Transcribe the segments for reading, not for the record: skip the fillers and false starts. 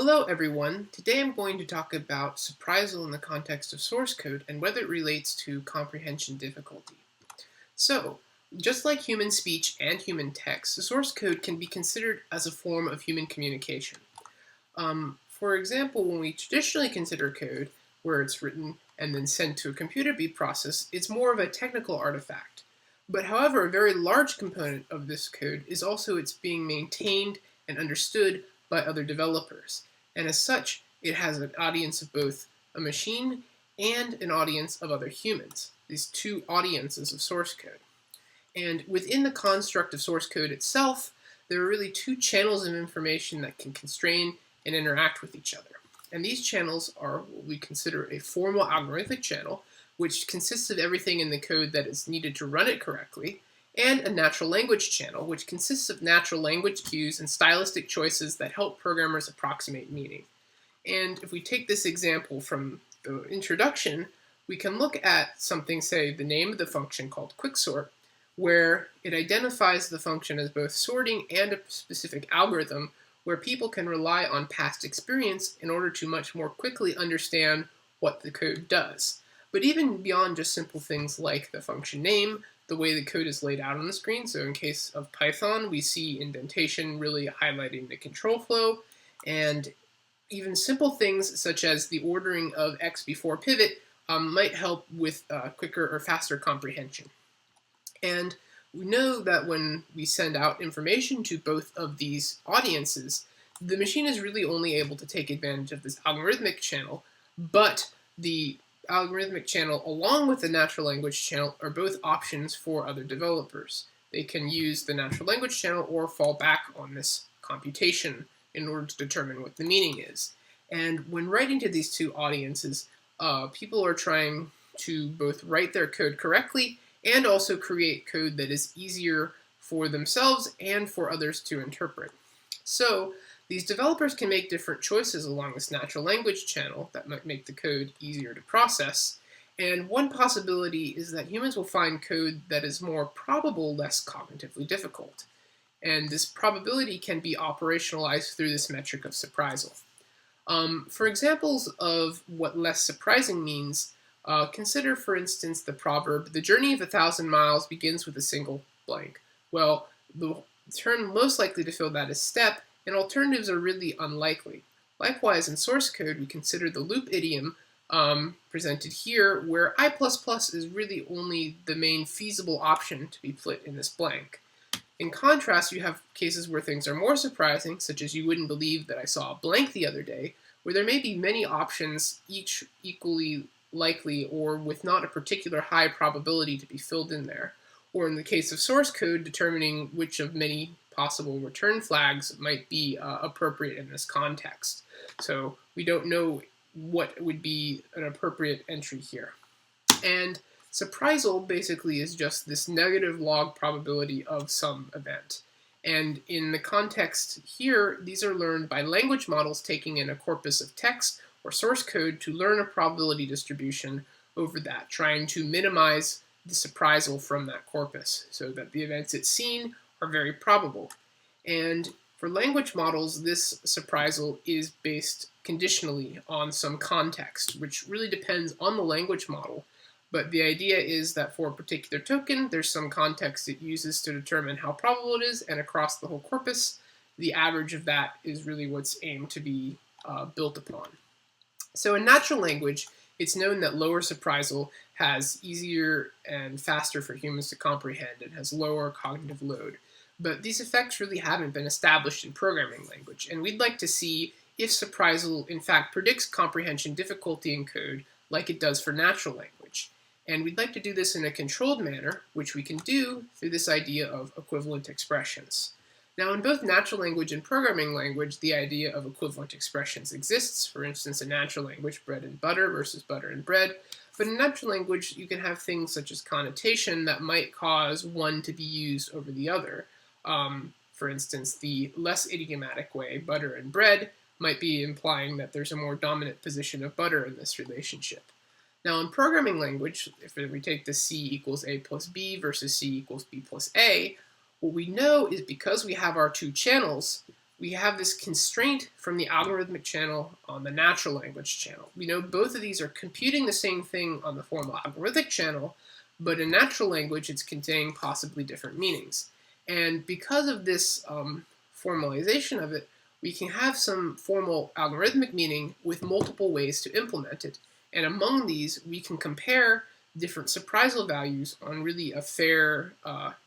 Hello everyone, today I'm going to talk about Surprisal in the context of source code and whether it relates to comprehension difficulty. So, just like human speech and human text, the source code can be considered as a form of human communication. For example, when we traditionally consider code, where it's written and then sent to a computer to be processed, it's more of a technical artifact. But however, a very large component of this code is also it's being maintained and understood by other developers. And as such, it has an audience of both a machine and an audience of other humans, these two audiences of source code. And within the construct of source code itself, there are really two channels of information that can constrain and interact with each other. And these channels are what we consider a formal algorithmic channel, which consists of everything in the code that is needed to run it correctly, and a natural language channel, which consists of natural language cues and stylistic choices that help programmers approximate meaning. And if we take this example from the introduction, we can look at something, say, the name of the function called quicksort, where it identifies the function as both sorting and a specific algorithm where people can rely on past experience in order to much more quickly understand what the code does. But even beyond just simple things like the function name, the way the code is laid out on the screen, so in case of Python, we see indentation really highlighting the control flow, and even simple things such as the ordering of X before pivot might help with quicker or faster comprehension. And we know that when we send out information to both of these audiences, the machine is really only able to take advantage of this algorithmic channel, but the algorithmic channel along with the natural language channel are both options for other developers. They can use the natural language channel or fall back on this computation in order to determine what the meaning is. And when writing to these two audiences, people are trying to both write their code correctly and also create code that is easier for themselves and for others to interpret. So these developers can make different choices along this natural language channel that might make the code easier to process. And one possibility is that humans will find code that is more probable, less cognitively difficult. And this probability can be operationalized through this metric of surprisal. For examples of what less surprising means, consider, for instance, the proverb, "The journey of 1,000 miles begins with a single blank." Well, the term most likely to fill that is step, and alternatives are really unlikely. Likewise, in source code, we consider the loop idiom presented here, where I++ is really only the main feasible option to be put in this blank. In contrast, you have cases where things are more surprising, such as you wouldn't believe that I saw a blank the other day, where there may be many options, each equally likely or with not a particular high probability to be filled in there. Or in the case of source code, determining which of many possible return flags might be appropriate in this context. So we don't know what would be an appropriate entry here. And Surprisal basically is just this negative log probability of some event. And in the context here, these are learned by language models taking in a corpus of text or source code to learn a probability distribution over that, trying to minimize the surprisal from that corpus so that the events it's seen are very probable. And for language models, this surprisal is based conditionally on some context, which really depends on the language model. But the idea is that for a particular token, there's some context it uses to determine how probable it is, and across the whole corpus, the average of that is really what's aimed to be built upon. So in natural language, it's known that lower surprisal has easier and faster for humans to comprehend and has lower cognitive load. But these effects really haven't been established in programming language, and we'd like to see if surprisal in fact predicts comprehension difficulty in code like it does for natural language. And we'd like to do this in a controlled manner, which we can do through this idea of equivalent expressions. Now, in both natural language and programming language, the idea of equivalent expressions exists. For instance, in natural language, bread and butter versus butter and bread. But in natural language, you can have things such as connotation that might cause one to be used over the other. For instance, the less idiomatic way, butter and bread, might be implying that there's a more dominant position of butter in this relationship. Now, in programming language, if we take the C equals A plus B versus C equals B plus A, what we know is because we have our two channels, we have this constraint from the algorithmic channel on the natural language channel. We know both of these are computing the same thing on the formal algorithmic channel, but in natural language it's containing possibly different meanings. And because of this formalization of it, we can have some formal algorithmic meaning with multiple ways to implement it. And among these, we can compare different surprisal values on really a fair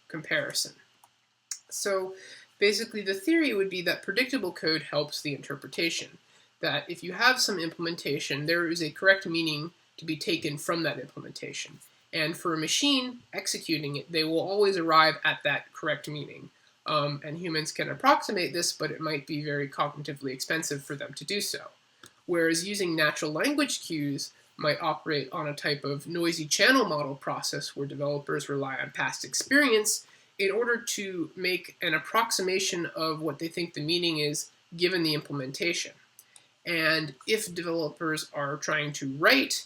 comparison. So basically, the theory would be that predictable code helps the interpretation. That if you have some implementation, there is a correct meaning to be taken from that implementation. And for a machine executing it, they will always arrive at that correct meaning. And humans can approximate this, but it might be very cognitively expensive for them to do so. Whereas using natural language cues might operate on a type of noisy channel model process where developers rely on past experience in order to make an approximation of what they think the meaning is given the implementation. And if developers are trying to write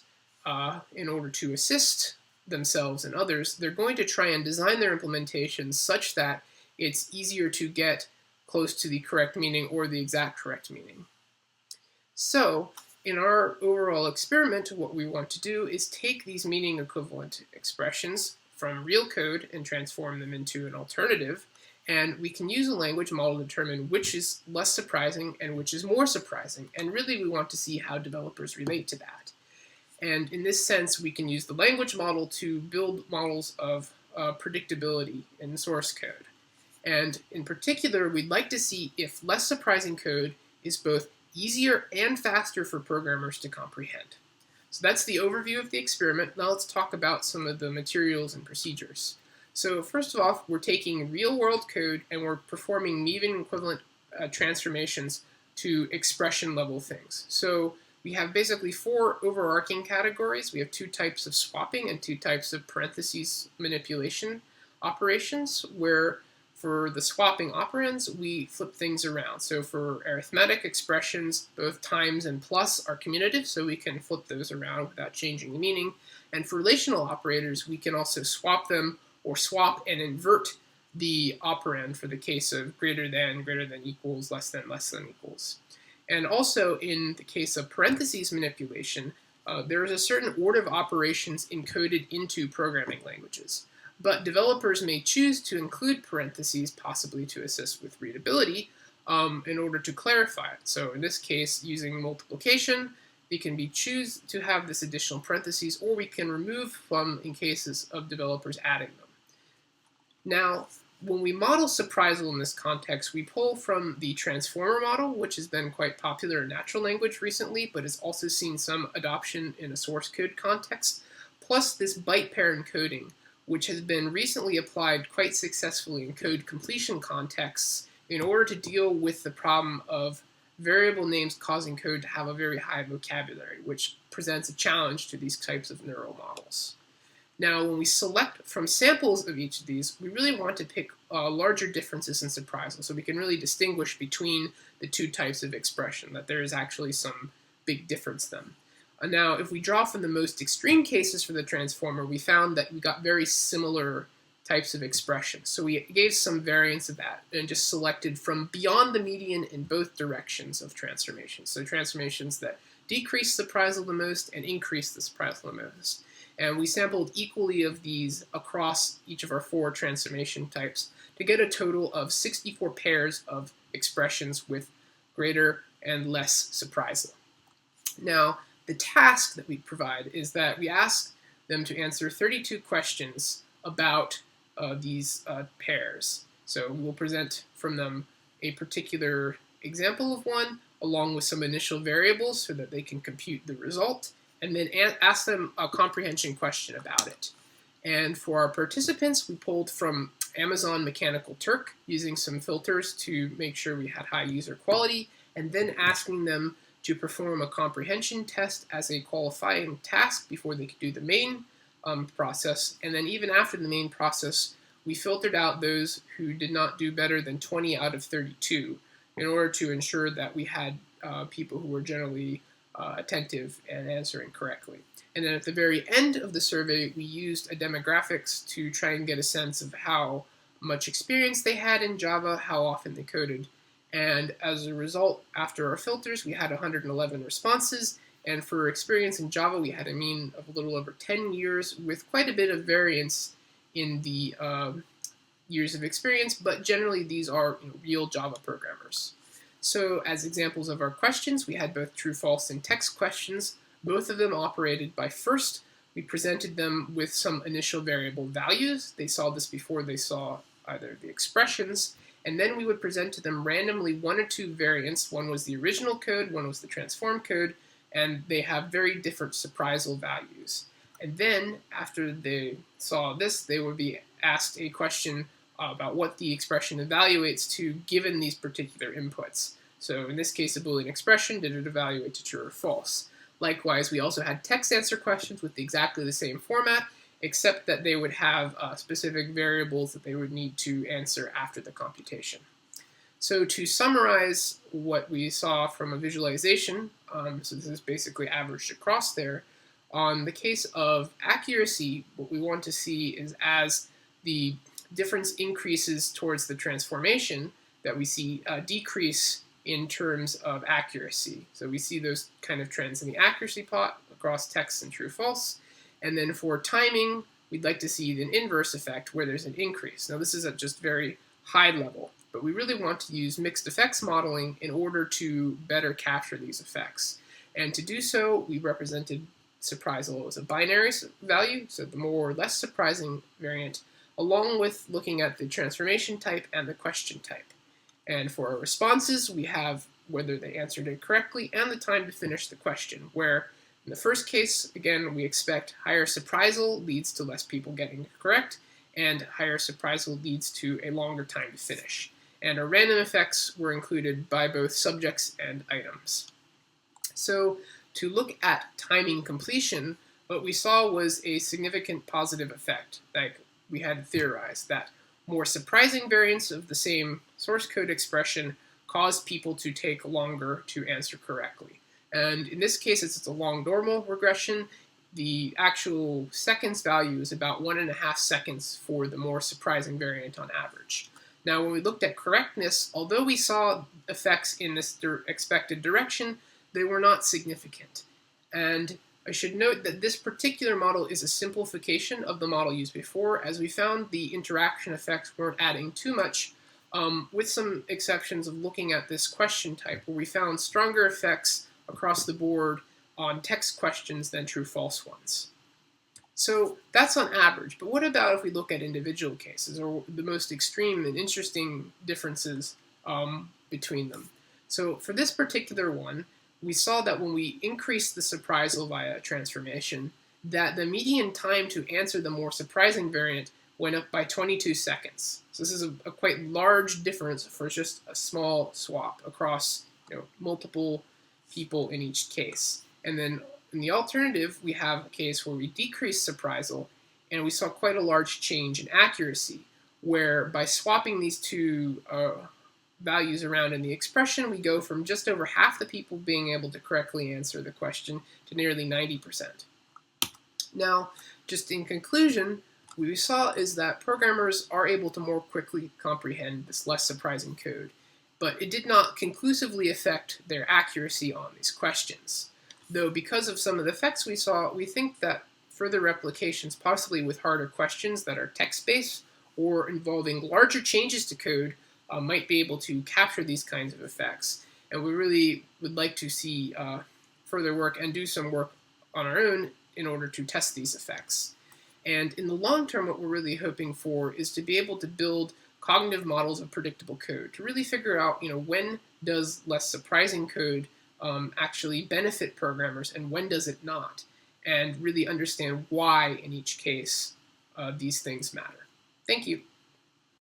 in order to assist themselves and others, they're going to try and design their implementations such that it's easier to get close to the correct meaning or the exact correct meaning. So, in our overall experiment, what we want to do is take these meaning equivalent expressions from real code and transform them into an alternative, and we can use a language model to determine which is less surprising and which is more surprising, and really we want to see how developers relate to that. And in this sense, we can use the language model to build models of predictability in source code. And in particular, we'd like to see if less surprising code is both easier and faster for programmers to comprehend. So that's the overview of the experiment. Now let's talk about some of the materials and procedures. So first of all, we're taking real-world code and we're performing meaning equivalent transformations to expression-level things. So we have basically 4 overarching categories. We have 2 types of swapping and 2 types of parentheses manipulation operations, where for the swapping operands, we flip things around. So for arithmetic expressions, both times and plus are commutative, so we can flip those around without changing the meaning. And for relational operators, we can also swap them or swap and invert the operand for the case of greater than equals, less than equals. And also in the case of parentheses manipulation, there is a certain order of operations encoded into programming languages. But developers may choose to include parentheses, possibly to assist with readability, in order to clarify it. So in this case, using multiplication, we can choose to have this additional parentheses, or we can remove them in cases of developers adding them. Now, when we model Surprisal in this context, we pull from the transformer model, which has been quite popular in natural language recently, but has also seen some adoption in a source code context, plus this byte pair encoding, which has been recently applied quite successfully in code completion contexts in order to deal with the problem of variable names causing code to have a very high vocabulary, which presents a challenge to these types of neural models. Now, when we select from samples of each of these, we really want to pick larger differences in Surprisal, so we can really distinguish between the 2 types of expression, that there is actually some big difference then. Now, if we draw from the most extreme cases for the transformer, we found that we got very similar types of expressions. So we gave some variance of that and just selected from beyond the median in both directions of transformations. So transformations that decrease the Surprisal the most and increase the Surprisal the most. And we sampled equally of these across each of our 4 transformation types to get a total of 64 pairs of expressions with greater and less Surprisal. Now, the task that we provide is that we ask them to answer 32 questions about these pairs. So we will present from them a particular example of one, along with some initial variables so that they can compute the result, and then ask them a comprehension question about it. And for our participants, we pulled from Amazon Mechanical Turk using some filters to make sure we had high user quality, and then asking them to perform a comprehension test as a qualifying task before they could do the main process. And then even after the main process, we filtered out those who did not do better than 20 out of 32 in order to ensure that we had people who were generally attentive and answering correctly. And then at the very end of the survey, we used a demographics to try and get a sense of how much experience they had in Java, how often they coded, And as a result, after our filters, we had 111 responses. And for experience in Java, we had a mean of a little over 10 years with quite a bit of variance in the years of experience, but generally these are real Java programmers. So as examples of our questions, we had both true, false, and text questions. Both of them operated by first. We presented them with some initial variable values. They saw this before they saw either the expressions, and then we would present to them randomly one or two variants. One was the original code, one was the transform code, and they have very different surprisal values. And then, after they saw this, they would be asked a question about what the expression evaluates to given these particular inputs. So in this case, a Boolean expression, did it evaluate to true or false? Likewise, we also had text answer questions with exactly the same format, except that they would have specific variables that they would need to answer after the computation. So to summarize what we saw from a visualization, so this is basically averaged across there, on the case of accuracy, what we want to see is as the difference increases towards the transformation, that we see a decrease in terms of accuracy. So we see those kind of trends in the accuracy plot across text and true false. And then for timing, we'd like to see an inverse effect where there's an increase. Now this is at just very high level, but we really want to use mixed effects modeling in order to better capture these effects. And to do so, we represented Surprisal as a binary value, so the more or less surprising variant, along with looking at the transformation type and the question type. And for our responses, we have whether they answered it correctly and the time to finish the question, where in the first case, again, we expect higher surprisal leads to less people getting it correct, and higher surprisal leads to a longer time to finish. And our random effects were included by both subjects and items. So to look at timing completion, what we saw was a significant positive effect. Like we had theorized that more surprising variants of the same source code expression caused people to take longer to answer correctly. And in this case, it's a long normal regression. The actual seconds value is about 1.5 seconds for the more surprising variant on average. Now, when we looked at correctness, although we saw effects in this expected direction, they were not significant. And I should note that this particular model is a simplification of the model used before, as we found the interaction effects weren't adding too much, with some exceptions of looking at this question type, where we found stronger effects across the board on text questions than true-false ones. So that's on average, but what about if we look at individual cases, or the most extreme and interesting differences between them? So for this particular one, we saw that when we increased the surprisal via transformation, that the median time to answer the more surprising variant went up by 22 seconds. So this is a quite large difference for just a small swap across multiple people in each case. And then in the alternative, we have a case where we decrease surprisal, and we saw quite a large change in accuracy, where by swapping these two values around in the expression, we go from just over half the people being able to correctly answer the question to nearly 90%. Now, just in conclusion, what we saw is that programmers are able to more quickly comprehend this less surprising code, but it did not conclusively affect their accuracy on these questions. Though because of some of the effects we saw, we think that further replications, possibly with harder questions that are text-based or involving larger changes to code, might be able to capture these kinds of effects. And we really would like to see further work and do some work on our own in order to test these effects. And in the long term, what we're really hoping for is to be able to build cognitive models of predictable code, to really figure out when does less surprising code actually benefit programmers and when does it not, and really understand why in each case these things matter. Thank you.